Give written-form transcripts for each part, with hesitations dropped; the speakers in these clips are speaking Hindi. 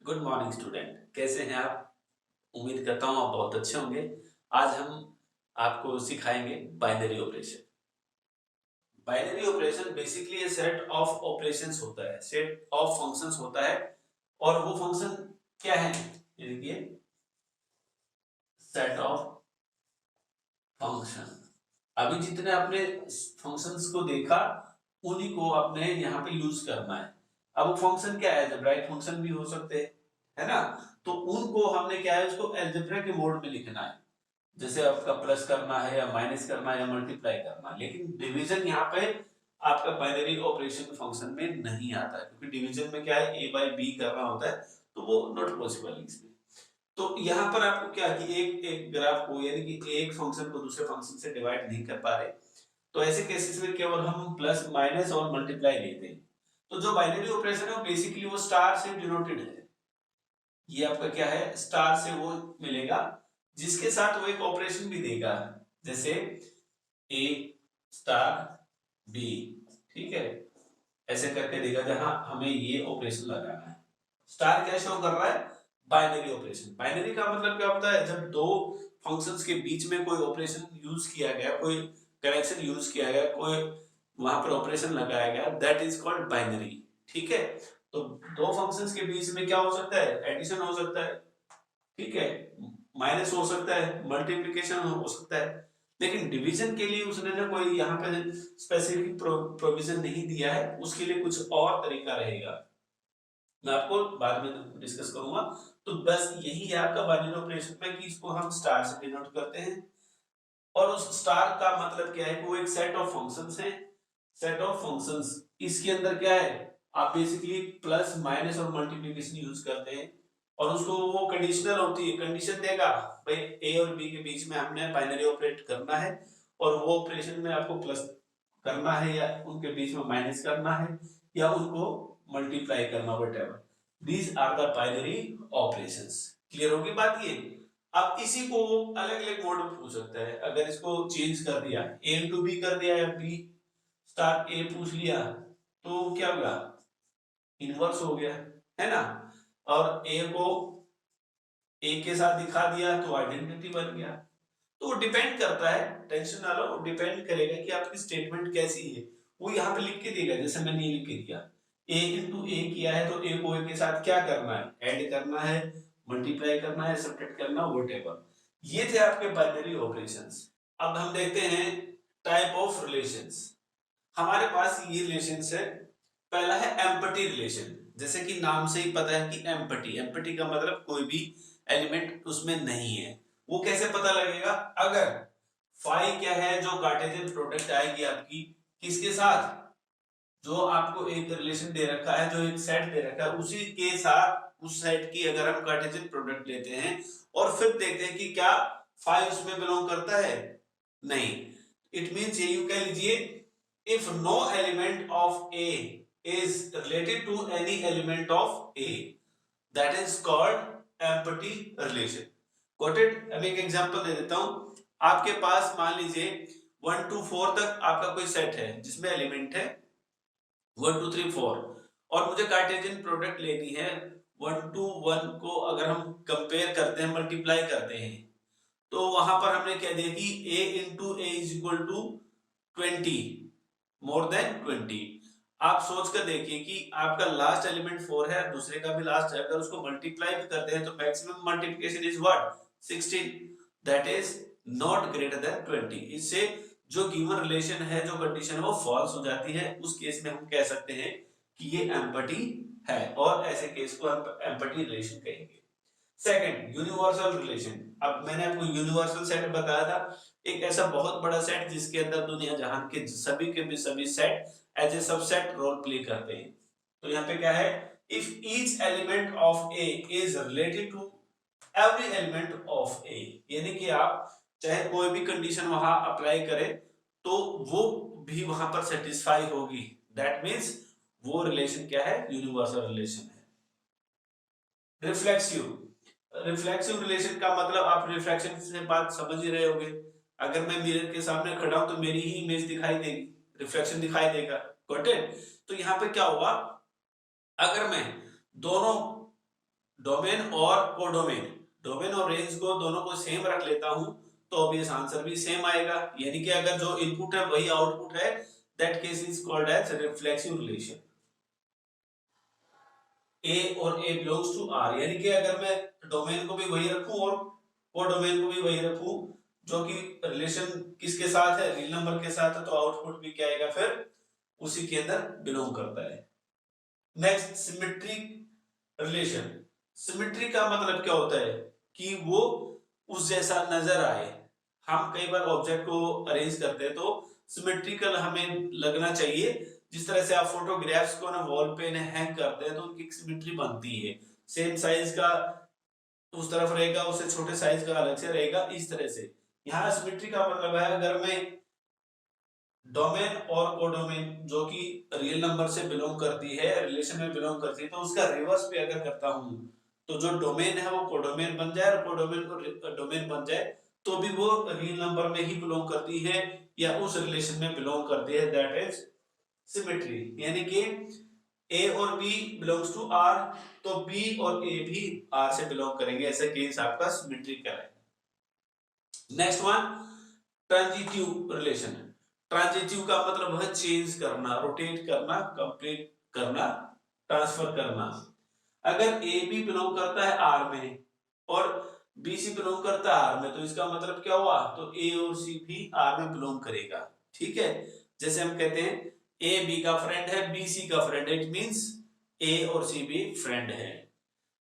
गुड मॉर्निंग स्टूडेंट, कैसे हैं आप? उम्मीद करता हूँ आप बहुत अच्छे होंगे। आज हम आपको सिखाएंगे binary operation. Binary operation basically A set of operations होता है, सेट ऑफ फंक्शंस होता है। और वो फंक्शन क्या है? ये देखिए, सेट ऑफ फंक्शन। अभी जितने आपने फंक्शंस को देखा उन्हीं को आपने यहाँ पे यूज करना है। अब वो फंक्शन क्या है? अलजेब्राइक फंक्शन भी हो सकते हैं, है ना? तो उनको हमने क्या है, उसको अलजेब्रा के मोड में लिखना है। जैसे आपका प्लस करना है या माइनस करना है या मल्टीप्लाई करना है। लेकिन डिवीजन यहाँ पे आपका बाइनरी ऑपरेशन फंक्शन में नहीं आता है, क्योंकि डिवीजन में क्या है, ए बाई बी करना होता है, तो वो नॉट पॉसिबल इसमें। तो यहाँ पर आपको क्या कि एक एक ग्राफ को, यानी कि एक फंक्शन को दूसरे फंक्शन से डिवाइड नहीं कर पा रहे, तो ऐसे केसेस में केवल हम प्लस माइनस और मल्टीप्लाई लेते हैं। तो जो बाइनरी ऑपरेशन है बेसिकली वो स्टार से डिनोटेड है। ये आपका क्या है, स्टार से वो मिलेगा, जिसके साथ वो एक ऑपरेशन भी देगा, जैसे ए स्टार बी। ठीक है, ऐसे करके देगा जहां हमें ये ऑपरेशन लगाना है। स्टार क्या शो कर रहा है? Binary operation. बाइनरी का मतलब क्या होता है? जब दो फंक्शंस के बीच में कोई ऑपरेशन यूज किया गया, कोई कनेक्शन यूज किया गया, कोई वहां पर ऑपरेशन लगाया गया, दैट इज कॉल्ड बाइनरी। ठीक है, तो दो फंक्शंस के बीच में क्या हो सकता है? एडिशन हो सकता है, ठीक है, माइनस हो सकता है, मल्टीप्लिकेशन हो सकता है। लेकिन डिवीजन के लिए उसने ना कोई यहाँ पे स्पेसिफिक प्रोविजन नहीं दिया है, उसके लिए कुछ और तरीका रहेगा, मैं आपको बाद में डिस्कस करूंगा। तो बस यही है आपका बाइनरी ऑपरेशन में कि इसको हम स्टार से डिनोट करते हैं। और उस स्टार का मतलब क्या है कि वो एक सेट ऑफ फंक्शंस है। सेट ऑफ फंक्शंस, इसके अंदर क्या है, आप बेसिकली प्लस माइनस और मल्टीप्लिकेशन यूज करते हैं। और उसको वो कंडीशनल होती है, कंडीशन देगा भाई ए और बी के बीच में हमने बाइनरी ऑपरेट करना है, और वो ऑपरेशन में आपको प्लस करना है या उनके बीच में माइनस करना है या उनको मल्टीप्लाई करना, whatever. These are the binary operations. Clear होगी बात ये? अब इसी को अलग अलग मोड में पूछ सकता है। अगर इसको चेंज कर दिया, ए इंटू बी कर दिया या बी स्टार ए पूछ लिया, तो क्या होगा? इनवर्स हो गया, है ना? और ए को ए के साथ दिखा दिया तो आइडेंटिटी बन गया। तो वो डिपेंड करता है, टेंशन ना लो, वो डिपेंड करेगा कि आपकी स्टेटमेंट कैसी है। वो यहाँ पे लिख के देगा, जैसे मैंने ये लिख के दिया, ए इंटू ए किया है तो ए को ए के साथ क्या करना है? ऐड करना है, मल्टीप्लाई करना है, सब्ट्रैक्ट करना, व्हाटएवर। ये थे आपके बाइनरी ऑपरेशंस। अब हम देखते हैं टाइप ऑफ रिलेशंस। हमारे पास ये रिलेशंस है। पहला है एम्पटी रिलेशन। जैसे कि नाम से ही पता है कि एम्पटी, एम्पटी का मतलब कोई भी एलिमेंट उसमें नहीं है। वो कैसे पता लगेगा? अगर फाई क्या है, जो कार्टेशियन प्रोडक्ट आएगी आपकी किसके साथ, जो आपको एक रिलेशन दे रखा है, जो एक सेट दे रखा है, उसी के साथ उस सेट की अगर हम कार्टेशियन प्रोडक्ट लेते हैं और फिर देखते हैं कि क्या फाई उसमें बिलोंग करता है, नहीं, इट मींस ये यू कह लीजिए, if no element of A is related to any element of A, that is called empty relation. Got it? अब एक एग्जांपल दे देता हूं। आपके पास मान लीजिए 1 to 4 तक आपका कोई सेट है जिसमें एलिमेंट है 1 2 3 4, और मुझे कार्टेशियन प्रोडक्ट लेनी है 1 to 1 को। अगर हम कंपेयर करते हैं, मल्टीप्लाई करते हैं, तो वहां पर हमने क्या दिया कि a into A is equal to 20, more than 20। आप सोच कर देखिए कि आपका लास्ट एलिमेंट 4 है, दूसरे का भी लास्ट है, अगर उसको मल्टीप्लाई भी करते हैं तो maximum multiplication is what? 16, that is not greater than 20। इससे जो गिवन रिलेशन है, जो कंडीशन है, वो फॉल्स हो जाती है। उस केस में हम कह सकते हैं कि ये एम्पटी है, और ऐसे केस को हम एम्पटी रिलेशन कहेंगे। Second, universal relation. अब मैंने आपको यूनिवर्सल सेट बताया था, एक ऐसा बहुत बड़ा सेट जिसके अंदर दुनिया जहान के भी सभी set as a subset role play करते हैं। तो यहाँ पे क्या है, if each element of A is related to every element of A, यानी कि आप चाहे कोई भी कंडीशन वहां अप्लाई करें तो वो भी वहां पर सेटिस्फाई होगी, दैट मींस वो रिलेशन क्या है? यूनिवर्सल रिलेशन है। रिफ्लेक्सिव। रिफ्लेक्सिव रिलेशन का मतलब आप रिफ्लेक्शन से बात समझ ही रहे होगे। अगर मैं मिरर के सामने खड़ा हूं तो मेरी ही इमेज दिखाई देगी, रिफ्लेक्शन दिखाई देगा। Got it? तो यहाँ पे क्या होगा, अगर मैं दोनों डोमेन और कोडोमेन, डोमेन और रेंज को दोनों को सेम रख लेता हूं तो ऑब्वियस आंसर भी सेम आएगा, यानी कि अगर जो इनपुट है वही आउटपुट है, that case is called as reflexive relation. A और ए बिलोंग्स टू आर, यानी कि अगर मैं डोमेन को भी वही रखूं और कोडोमेन को भी वही रखूं, जो कि रिलेशन किसके साथ है, रियल नंबर के साथ है, तो आउटपुट भी क्या आएगा फिर उसी के अंदर बिलोंग करता है। Next symmetric relation. सिमेट्री का मतलब क्या होता है कि वो उस जैसा नजर आए। हम कई बार ऑब्जेक्ट को अरेंज करते हैं तो सिमेट्रिकल हमें लगना चाहिए। जिस तरह से आप फोटोग्राफ्स को ना वॉल पे हैंग करते हैं तो उनकी सिमेट्री बनती है, सेम साइज का उस तरफ रहेगा, उससे छोटे साइज का अलग से रहेगा, इस तरह से। यहाँ सिमेट्री का मतलब है अगर मैं डोमेन और कोडोमेन जो कि रियल नंबर से बिलोंग करती है, रिलेशन में बिलोंग करती है, तो उसका रिवर्स भी अगर करता हूं तो जो डोमेन है वो कोडोमेन बन जाए और कोडोमेन को डोमेन बन जाए, तो भी वो रियल नंबर में ही बिलोंग करती है या उस रिलेशन में बिलोंग करती है, दैट इज सिमेट्री। यानी कि ए और बी बिलोंग्स टू आर, तो बी और ए भी आर से बिलोंग करेंगे, ऐसा केस आपका सिमेट्रिकल है। Next one transitive relation. Transitive का मतलब है चेंज करना, रोटेट करना, कंप्लीट करना, ट्रांसफर करना। अगर ए बी बिलोंग करता है आर में और बी सी बिलोंग करता है आर में, तो इसका मतलब क्या हुआ, तो ए और सी भी आर में बिलोंग करेगा। ठीक है, जैसे हम कहते हैं ए बी का फ्रेंड है, बी सी का फ्रेंड है, इट मींस ए और सी भी फ्रेंड है।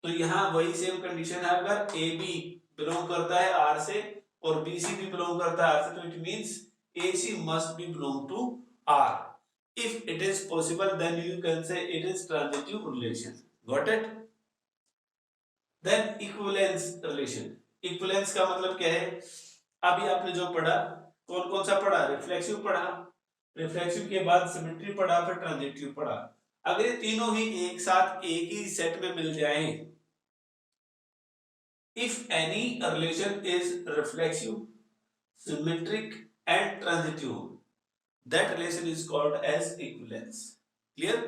तो यहाँ वही सेम कंडीशन है, अगर ए बी बिलोंग करता है आर से और बी सी भी बिलोंग करता है आर से, तो it means A C must be belong to R. if it is possible then you can say it is transitive relation, got it? then equivalence relation। equivalence का मतलब क्या है, अभी आपने जो पढ़ा कौन कौन सा पढ़ा, रिफ्लेक्सिव पढ़ा, रिफ्लेक्सिव के बाद सिमेट्री पढ़ा, फिर ट्रांजिटिव पढ़ा। अगर ये तीनों ही एक साथ एक ही सेट में मिल जाएं, if any relation is reflexive, symmetric and transitive, that relation is called as equivalence। Clear?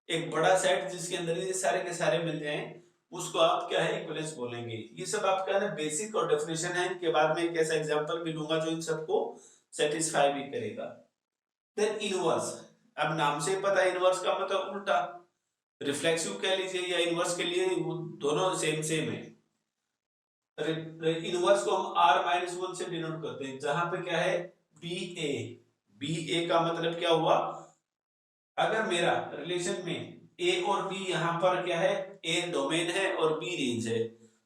एक बड़ा सेट जिसके अंदर ये सारे के सारे मिल जाएं, उसको आप क्या है, इक्विवेलेंस बोलेंगे। ये सब आपका ना बेसिक और डेफिनेशन है, इनके बाद में एक ऐसा एग्जांपल भी लूंगा जो इन सबको सेटिस्फाई भी करेगा। Then inverse. अब नाम से पता है इनवर्स का मतलब उल्टा, रिफ्लेक्सिव कह लीजिए या इनवर्स के लिए दोनों सेम सेम है। इनवर्स को हम r-1 से डिनोट करते हैं, जहां पे क्या है बी ए। बी ए का मतलब क्या हुआ, अगर मेरा रिलेशन में ए और बी यहाँ पर क्या है, ए डोमेन है और बी रेंज है,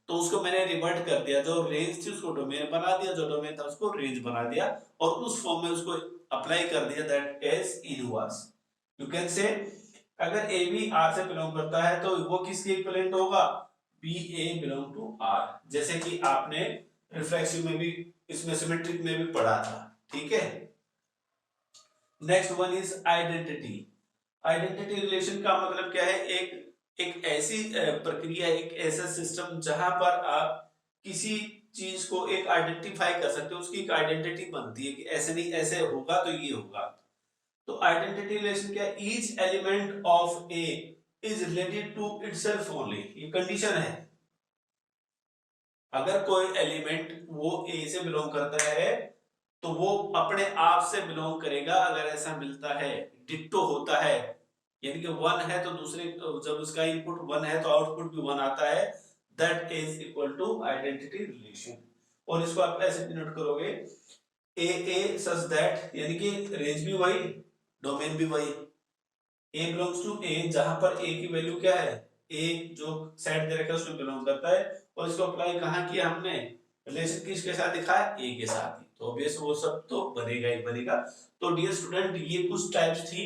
तो उसको मैंने रिवर्ट कर दिया, जो रेंज थी उसको डोमेन बना दिया, जो डोमेन था उसको रेंज बना दिया और उस फॉर्म में उसको अप्लाई कर दिया, that is inverse. You can say अगर ए बी आर से बिलोंग करता है तो वो किसके इक्विवेलेंट होगा, B A belong to R, जैसे कि आपने रिफ्लेक्सिव में भी इसमें सिमेट्रिक में भी पढ़ा था। ठीक है, next one is identity. Identity relation का मतलब क्या है, एक एक ऐसी प्रक्रिया, एक ऐसा सिस्टम जहां पर आप किसी चीज को एक आइडेंटिफाई कर सकते हो, उसकी एक आइडेंटिटी बनती है कि ऐसे नहीं ऐसे होगा तो ये होगा। तो आइडेंटिटी रिलेशन क्या, each element of A is related to itself only, ये कंडीशन है। अगर कोई एलिमेंट वो ए से बिलोंग करता है तो वो अपने आप से बिलोंग करेगा, अगर ऐसा मिलता है, डिट्टो होता है, यानी कि वन है तो दूसरे, जब उसका इनपुट वन है तो आउटपुट भी वन आता है, that is equal to identity relation. और इसको आप ऐसे डिनोट करोगे ए ए सच दैट, यानी कि रेंज भी वही, डोमेन भी वही, ए बिलोंग्स टू ए, जहां पर ए की वैल्यू क्या है, ए जो सेट दे रखा है उसमें बिलोंग करता है, और इसको अप्लाई कहां किया हमने, रिलेशन किसके साथ दिखाया, ए के साथ ही, तो ऑब्वियस वो सब तो बनेगा ही बनेगा। तो डियर स्टूडेंट ये कुछ टाइप्स थी।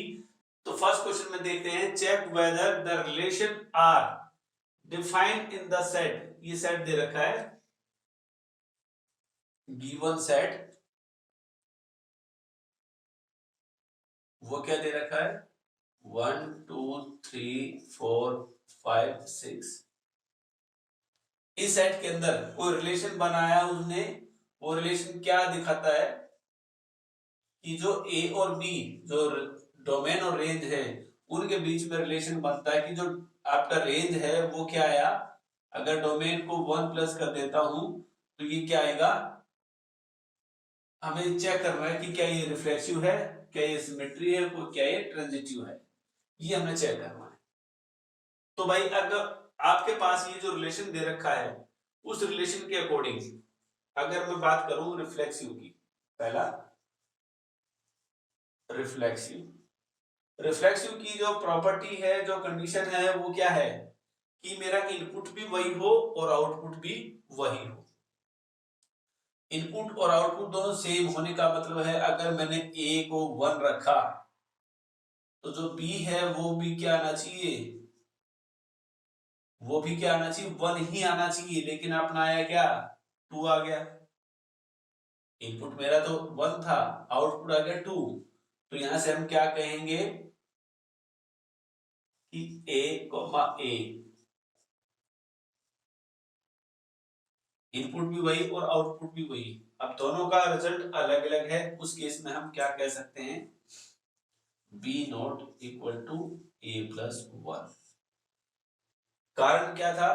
तो फर्स्ट क्वेश्चन में देखते हैं, check whether the relation are defined in the set. ये सेट दे रखा है, गिवन सेट, वो क्या दे रखा है, 1 2 3 4 5 6। इस सेट के अंदर कोई रिलेशन बनाया उसने, वो रिलेशन क्या दिखाता है कि जो ए और बी, जो डोमेन और रेंज है, उनके बीच में रिलेशन बनता है कि जो आपका रेंज है वो क्या आया, अगर डोमेन को 1 प्लस कर देता हूं तो ये क्या आएगा, हमें चेक करना है कि क्या ये रिफ्लेक्सिव है, क्या ये सिमेट्री है, क्या ये ट्रांजिटिव है, ये हमें चेक करना है। तो भाई अगर आपके पास ये जो रिलेशन दे रखा है उस रिलेशन के अकॉर्डिंग अगर मैं बात करूं रिफ्लेक्सिव की, पहला रिफ्लेक्सिव की जो प्रॉपर्टी है, जो कंडीशन है वो क्या है कि मेरा इनपुट भी वही हो और आउटपुट भी वही हो। इनपुट और आउटपुट दोनों सेम होने का मतलब है अगर मैंने ए को 1 रखा तो जो बी है वो भी क्या आना चाहिए, वो भी क्या आना चाहिए, 1 ही आना चाहिए। लेकिन अपना आया क्या, 2 आ गया। इनपुट मेरा तो 1 था, आउटपुट आ गया 2। तो यहां से हम क्या कहेंगे कि ए इनपुट भी वही और आउटपुट भी वही। अब दोनों का रिजल्ट अलग अलग है, उस केस में हम क्या कह सकते हैं, B not equal to A plus 1। कारण क्या था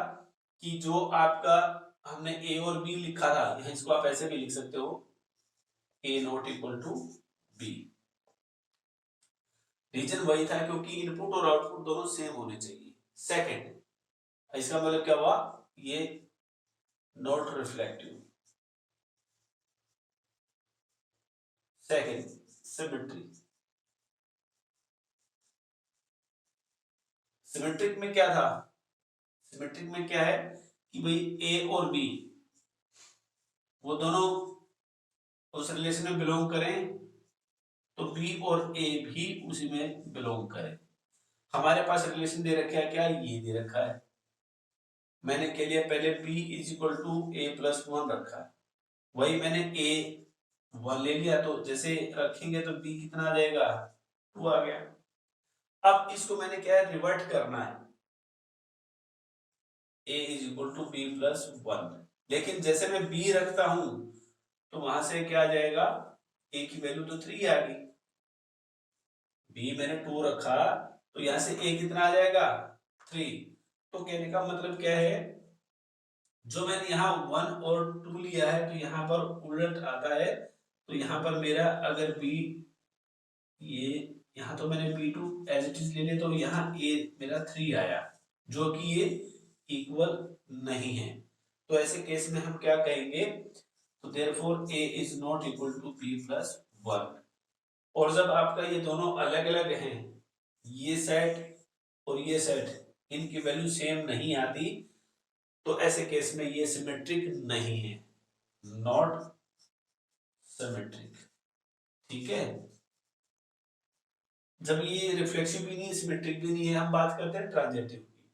कि जो आपका हमने ए और बी लिखा था, यहां इसको आप ऐसे भी लिख सकते हो, A not equal to B. Reason वही था क्योंकि इनपुट और आउटपुट दोनों सेम होने चाहिए। सेकंड, इसका मतलब क्या हुआ, ये not reflective. Second, symmetry. Symmetric में क्या था, सिमेट्रिक में क्या है कि भाई ए और बी वो दोनों उस रिलेशन में बिलोंग करें तो बी और ए भी उसी में बिलोंग करें। हमारे पास रिलेशन दे रखा है, क्या ये दे रखा है, मैंने के लिए पहले b is equal to A plus 1 रखा है, वही मैंने a 1 ले लिया, तो जैसे रखेंगे तो b कितना आ जाएगा, 2 आ गया। अब इसको मैंने क्या है, रिवर्ट करना है, a is equal to B plus 1। लेकिन जैसे मैं b रखता हूं तो वहां से क्या आ जाएगा, a की वैल्यू तो 3 आ गई, b मैंने 2 रखा तो यहां से a कितना आ जाएगा, 3। तो कहने का मतलब क्या है, जो मैंने यहाँ 1 और 2 लिया है तो यहाँ पर उलट आता है। तो यहाँ पर मेरा अगर b, ये यहाँ तो मैंने b2 एज इट इज ले लिया, तो यहाँ a मेरा 3 आया, जो कि ये इक्वल नहीं है। तो ऐसे केस में हम क्या कहेंगे, तो therefore a is not equal to b plus 1। और जब आपका ये दोनों अलग अलग हैं, ये सेट और ये सेट, इनकी वैल्यू सेम नहीं आती, तो ऐसे केस में ये सिमेट्रिक नहीं है, नॉट सिमेट्रिक। ठीक है, जब ये रिफ्लेक्सिव भी नहीं, सिमेट्रिक भी नहीं है, हम बात करते हैं ट्रांजिटिव की।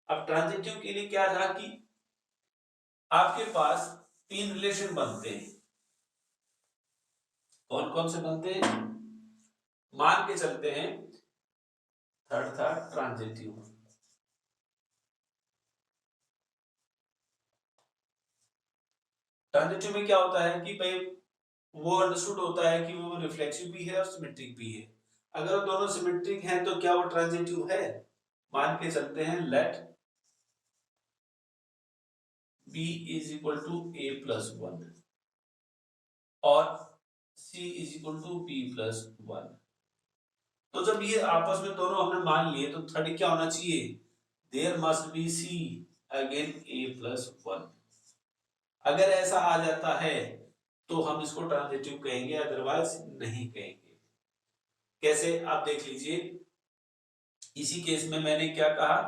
अब ट्रांजिटिव के लिए क्या था कि आपके पास 3 रिलेशन बनते हैं। कौन कौन से बनते हैं, मान के चलते हैं, थर्ड था ट्रांजिटिव। ट्रांजिटिव में क्या होता है कि भाई वो अंडरस्टूड होता है कि वो रिफ्लेक्सिव भी है और सिमेट्रिक भी है। अगर दोनों सिमेट्रिक हैं तो क्या वो ट्रांजिटिव है, मान के चलते हैं let b is equal to a plus 1 और c is equal to b plus 1। तो जब ये आपस में दोनों हमने मान लिए तो थर्ड क्या होना चाहिए, there must be c again a plus 1। अगर ऐसा आ जाता है तो हम इसको ट्रांजिटिव कहेंगे, अदरवाइज नहीं कहेंगे। कैसे, आप देख लीजिए, इसी केस में मैंने क्या कहा,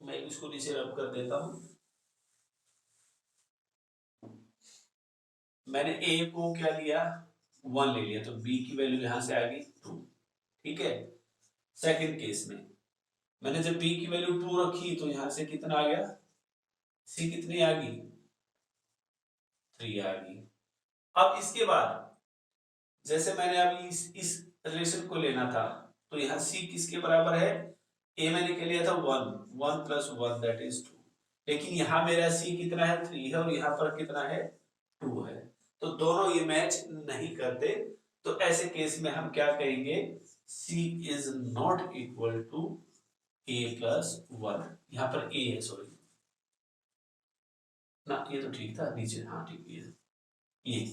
मैं इसको नीचे रब कर देता हूं, मैंने a को क्या लिया, 1 ले लिया, तो b की वैल्यू यहां से आ गई 2। ठीक है, सेकंड केस में मैंने जब b की वैल्यू 2 रखी तो यहां से कितना आ गया, c कितनी आ गई, 3 आ गई। अब इसके बाद जैसे मैंने अभी इस रिलेशन को लेना था, तो यहाँ c किसके बराबर है, a मैंने क्या लिया था 1, 1 प्लस 1 दैट इज 2। लेकिन यहाँ मेरा c कितना है, 3 है, और यहाँ पर कितना है, 2 है। तो दोनों ये मैच नहीं करते, तो ऐसे केस में हम क्या कहेंगे, c is not equal to a plus 1। यहाँ पर a है, सॉरी, ना, ये तो ठीक था नीचे, हाँ ठीक है, ये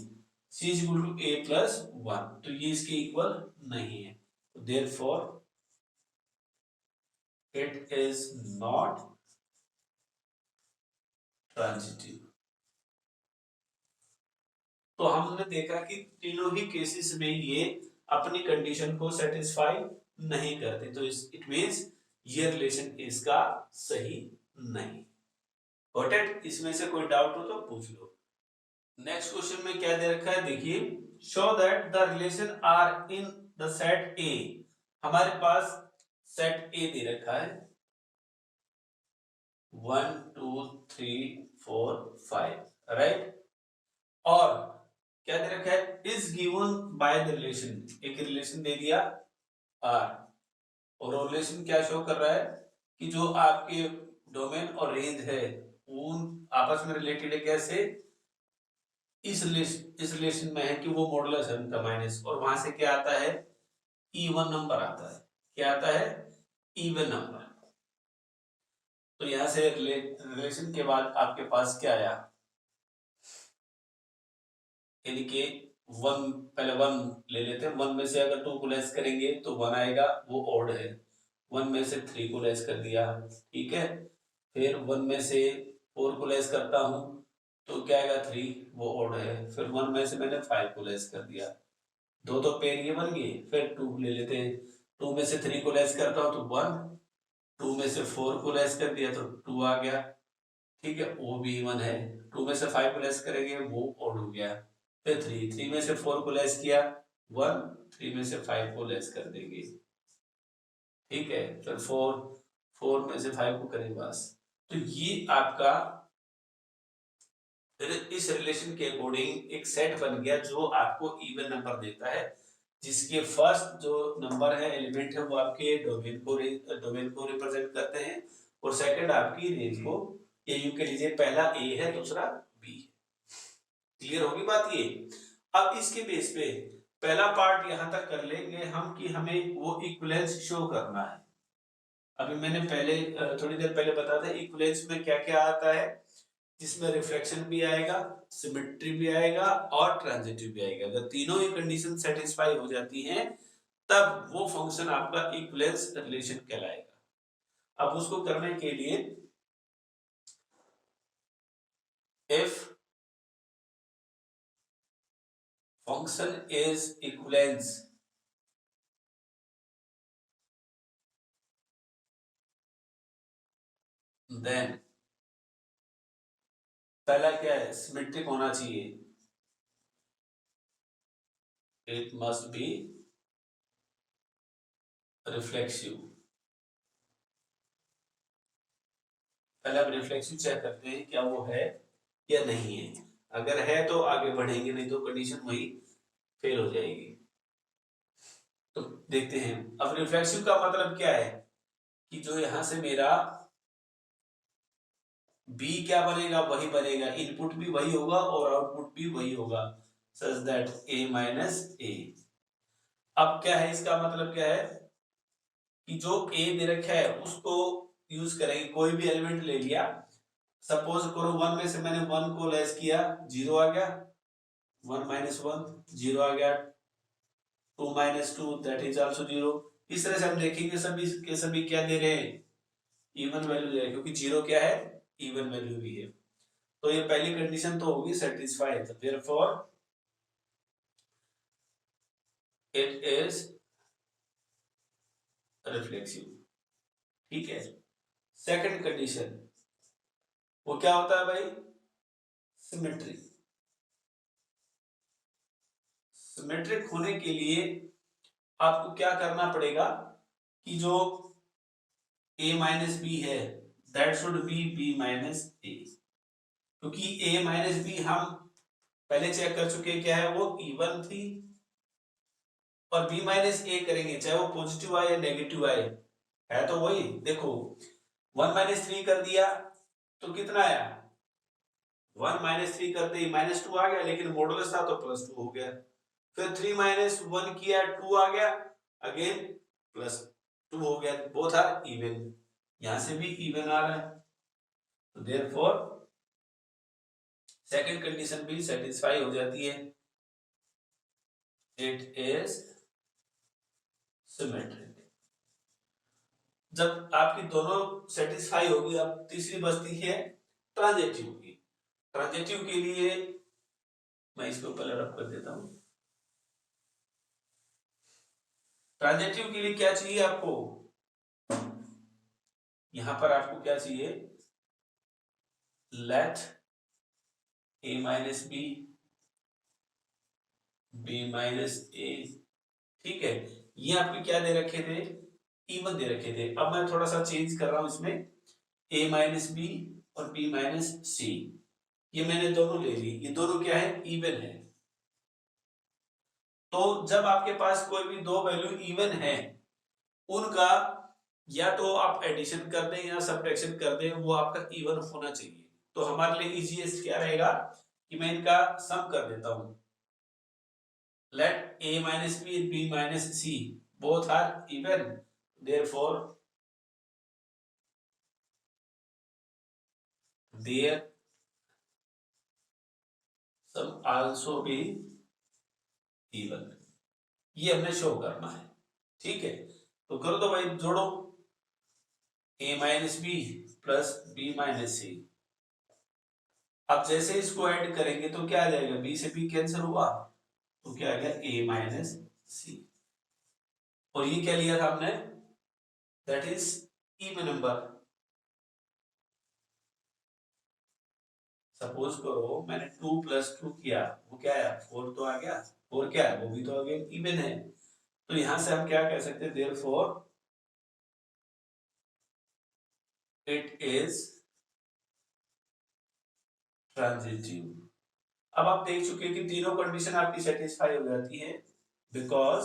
c is equal to a plus 1, तो ये इसके इक्वल नहीं है, therefore it is not transitive. तो हमने देखा कि तीनों ही केसेस में ये अपनी कंडीशन को सेटिस्फाई नहीं करते, तो इट मींस ये रिलेशन इसका सही नहीं। Got it? इसमें से कोई डाउट हो तो पूछ लो। नेक्स्ट क्वेश्चन में क्या दे रखा है, देखिए, show that the relation are in the set A. हमारे पास सेट ए दे रखा है 1 2 3 4 5, राइट, और क्या दे रखा है, is given by the relation, एक रिलेशन दे दिया आर, और रिलेशन क्या शो कर रहा है कि जो आपके डोमेन और रेंज है उन आपस में रिलेटेड है, कैसे, इस रिलेशन में है कि वो मॉडुलस है उनका माइनस, और वहां से क्या आता है, इवन नंबर आता है, क्या आता है, इवन नंबर। तो यहां से रिलेशन के बाद आपके पास क्या आया, यानी कि वन, पहले वन ले लेते हैं, वन में से अगर टू को लेस करेंगे तो वन आएगा, वो ऑड है, वन में से थ्री को लेस कर दिया, ठीक है, फिर वन में से फोर को लेस करता हूं तो क्या आएगा, थ्री, वो ऑड है, फिर वन में से मैंने फाइव को लेस कर दिया, दो तो पेयर ये बन गए, फिर टू ले लेते हैं, टू में से थ्री को लेस करता हूं तो वन, टू में से फोर को लेस कर दिया तो टू आ गया, ठीक है, वो भी वन है, टू में से फाइव को लेस करेंगे वो ऑड हो गया, फिर थ्री, थ्री में से फोर को लेस किया वन, थ्री में से फाइव को लेस कर देंगे, ठीक है, फिर फोर, फोर में से फाइव को करें बस। तो ये आपका इस रिलेशन के अकॉर्डिंग एक सेट बन गया जो आपको इवन नंबर देता है, जिसके फर्स्ट जो नंबर है, एलिमेंट है, वो आपके डोमेन को रिप्रेजेंट करते हैं, और सेकंड आपकी रेंज को, ये यूं के लीजिए, पहला ए है, दूसरा बी है। क्लियर होगी बात ये? अब इसके बेस पे पहला पार्ट यहां तक कर लेंगे हम कि हमें वो इक्विवेलेंस शो करना है। अभी मैंने पहले थोड़ी देर पहले बताया था इक्विवेलेंस में क्या क्या आता है, जिसमें रिफ्लेक्शन भी आएगा, सिमेट्री भी आएगा और ट्रांजिटिव भी आएगा। अगर तीनों ही कंडीशन सेटिस्फाई हो जाती हैं तब वो फंक्शन आपका इक्विवेलेंस रिलेशन कहलाएगा। अब उसको करने के लिए if function is equivalence then पहला क्या है, सिमेट्रिक होना चाहिए, इट मस्ट बी रिफ्लेक्सिव। पहले हम रिफ्लेक्सिव चेक करते हैं क्या वो है या नहीं है, अगर है तो आगे बढ़ेंगे, नहीं तो कंडीशन वही फेल हो जाएगी। तो देखते हैं, अब रिफ्लेक्सिव का मतलब क्या है कि जो यहां से मेरा बी क्या बनेगा, वही बनेगा, इनपुट भी वही होगा और आउटपुट भी वही होगा, सच दैट ए माइनस ए। अब क्या है, इसका मतलब क्या है कि जो ए दे रखा है उसको यूज करेंगे, कोई भी एलिमेंट ले लिया, सपोज करो वन में से मैंने वन को लेस किया, जीरो आ गया, वन माइनस वन जीरो आ गया, two minus two that is also zero. इस तरह से हम देखेंगे सभी के सभी क्या दे रहे हैं, इवन वैल्यू दे रहे हैं, क्योंकि जीरो क्या है, इवन वैल्यू भी है। तो ये पहली कंडीशन तो होगी satisfied, therefore it is reflexive, ठीक है। सेकंड कंडीशन वो क्या होता है भाई, सिमेट्री। सिमेट्रिक होने के लिए आपको क्या करना पड़ेगा कि जो a माइनस बी है that should be b minus a, क्योंकि a माइनस बी हम पहले चेक कर चुके, क्या है वो, इवन थी, और b माइनस a करेंगे चाहे वो पॉजिटिव आए या नेगेटिव आए, है तो वही। देखो वन माइनस थ्री कर दिया तो कितना आया, वन माइनस थ्री करते ही माइनस टू आ गया, लेकिन मॉडुलस था तो प्लस टू हो गया, फिर थ्री माइनस वन किया टू आ गया, अगेन प्लस टू हो गया, बोथ आर इवन, यहां से भी इवन आ रहा है, तो देयरफॉर सेकंड कंडीशन भी सेटिस्फाई हो जाती है, इट इज सिमेट्रिक। जब आपकी दोनों सेटिस्फाई होगी, अब तीसरी बचती है ट्रांजिटिव की। ट्रांजिटिव के लिए मैं इसको पहले रख कर देता हूं। ट्रांजिटिव के लिए क्या चाहिए आपको, यहां पर आपको क्या चाहिए, let a minus B, b minus A, ठीक है। ये आपके क्या दे रखे थे, इवन दे रखे थे। अब मैं थोड़ा सा चेंज कर रहा हूं इसमें, a माइनस बी और b माइनस सी, ये मैंने दोनों ले ली, ये दोनों क्या है, इवन है। तो जब आपके पास कोई भी दो वैल्यू इवन है, उनका या तो आप एडिशन कर दें या सब्ट्रैक्शन कर दें, वो आपका इवन होना चाहिए। तो हमारे लिए इजीएस्ट क्या रहेगा कि मैं इनका सम कर देता हूं। Let a minus b and b minus c both are even, therefore their sum also be even। ये हमने शो करना है, ठीक है। तो करो तो भाई, जोड़ो a minus B plus b minus C. अब जैसे इसको ऐड करेंगे तो क्या आ जाएगा, b से b कैंसिल हुआ, तो क्या आ गया a माइनस सी। और ये क्या लिया था हमने, that is even number. Suppose करो मैंने 2 प्लस 2 किया, वो क्या है, 4 तो आ गया। 4 क्या है, वो भी तो अगेन इवन है। तो यहां से हम क्या कह सकते हैं, देयरफॉर इट इज ट्रांजिटिव। अब आप देख चुके हैं कि तीनों कंडीशन आपकी सेटिस्फाई हो जाती है, बिकॉज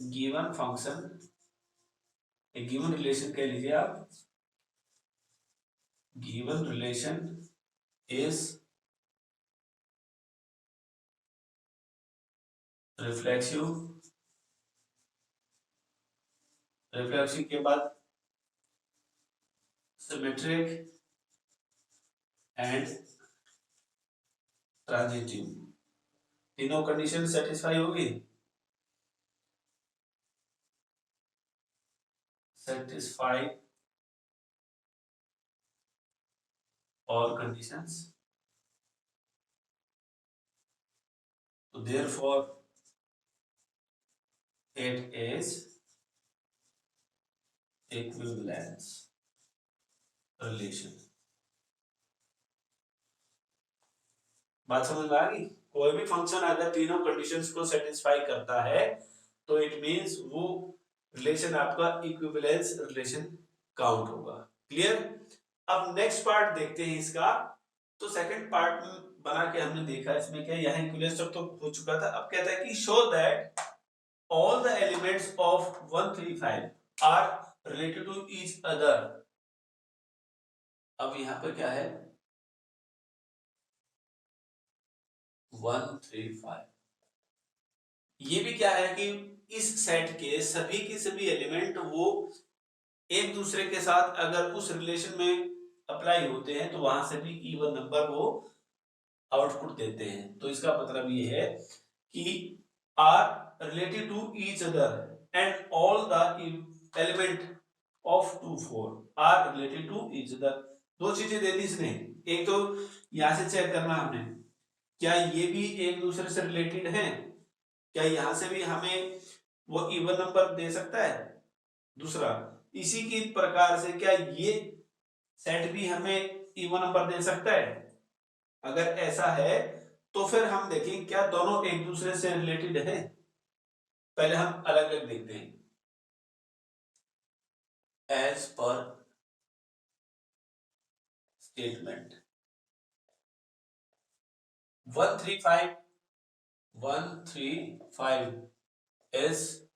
गिवन फंक्शन, एक गिवन रिलेशन कह लीजिए आप, given relation is reflexive. Reflexive के बाद सिमेट्रिक एंड ट्रांजिटिव। तीनों कंडीशन सेटिस्फाई होगी, satisfy all conditions, so therefore it is equivalence relation। बात समझ में आ गई। कोई भी फंक्शन अगर तीनों कंडीशंस को सेटिस्फाई करता है तो इट मींस वो रिलेशन आपका इक्विवेलेंस रिलेशन काउंट होगा। क्लियर। अब नेक्स्ट पार्ट देखते हैं इसका। तो सेकंड पार्ट बना के हमने देखा, इसमें क्या, यहाँ इक्विवेलेंस तो हो चुका था। अब कहता है कि show that all the elements of 135 are related to each other। अब यहां पर क्या है, 135, ये भी क्या है कि इस सेट के सभी एलिमेंट वो एक दूसरे के साथ अगर उस रिलेशन में अप्लाई होते हैं तो वहां से भी इवन नंबर वो आउटपुट देते हैं। तो इसका मतलब ये है कि are related to each other and all the element of 2 4 are related to each other. दो चीजें दे दी इसने, एक तो यहां से चेक करना हमने, क्या ये भी एक दूसरे से रिलेटेड हैं, क्या यहां से भी हमें वो इवन नंबर दे सकता है। दूसरा, इसी की प्रकार से क्या ये सेट भी हमें इवन नंबर दे सकता है। अगर ऐसा है तो फिर हम देखें क्या दोनों एक दूसरे से रिलेटेड है। पहले हम अलग अलग देखते हैं। एज पर statement 135 is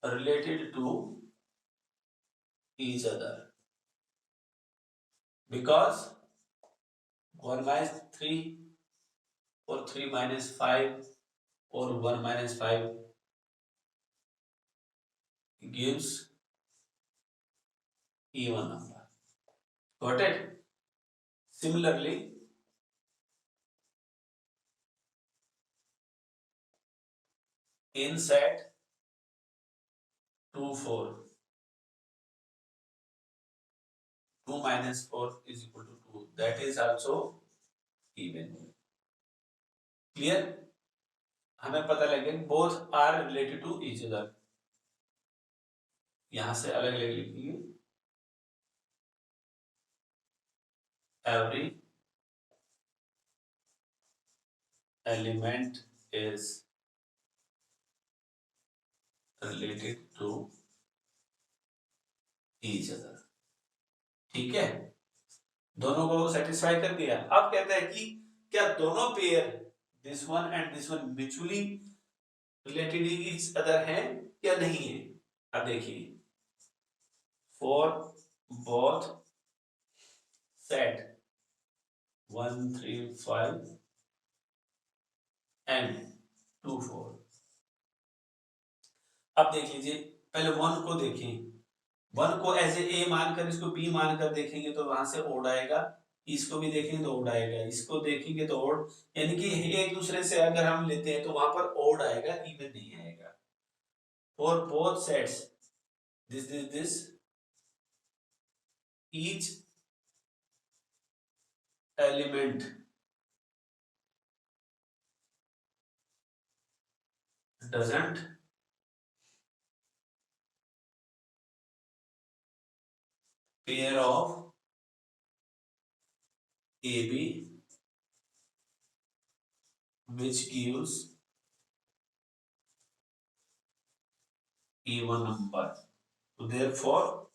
related to each other because 1 minus 3 or 3 minus 5 or 1 minus 5 gives even number। Got it? Similarly, in set 2, 4, 2 minus 4 is equal to 2. That is also even. Clear? हमें पता लगे both are related to each other. यहां से अलग अलग लिखिए. Every element is related to each other. ठीक है, दोनों को सेटिस्फाई कर दिया. अब कहते हैं कि क्या दोनों pair this one and this one mutually related each other हैं या नहीं है. अब देखिए, फॉर बोथ सेट 1 3 5 एंड 2 4. अब देख लीजिए, पहले वन को देखें. वन को एज ए मानकर इसको बी मानकर देखेंगे तो वहां से ओड आएगा. इसको भी देखेंगे तो ओड आएगा. इसको देखेंगे तो ओड, यानी कि एक दूसरे से अगर हम लेते हैं तो वहां पर ओड आएगा, इवन नहीं आएगा. For both sets this each element doesn't pair of AB which gives even number. So therefore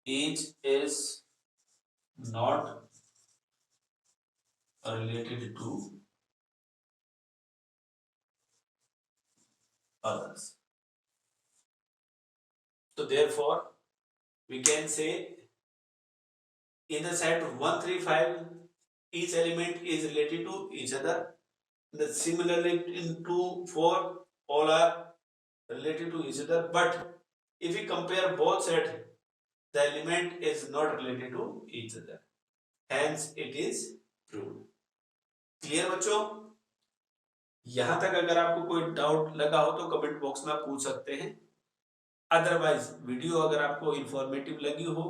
each is not related to others. So therefore we can say in the set 1 3 5 each element is related to each other. Similarly in 2 4 all are related to each other, but if we compare both sets the element is not related to each other, hence it is proved. Clear बच्चों? यहां तक अगर आपको कोई डाउट लगा हो तो कमेंट बॉक्स में पूछ सकते हैं. अदरवाइज वीडियो अगर आपको इंफॉर्मेटिव लगी हो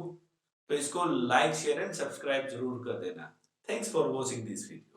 तो इसको लाइक शेयर एंड सब्सक्राइब जरूर कर देना. Thanks for watching this video.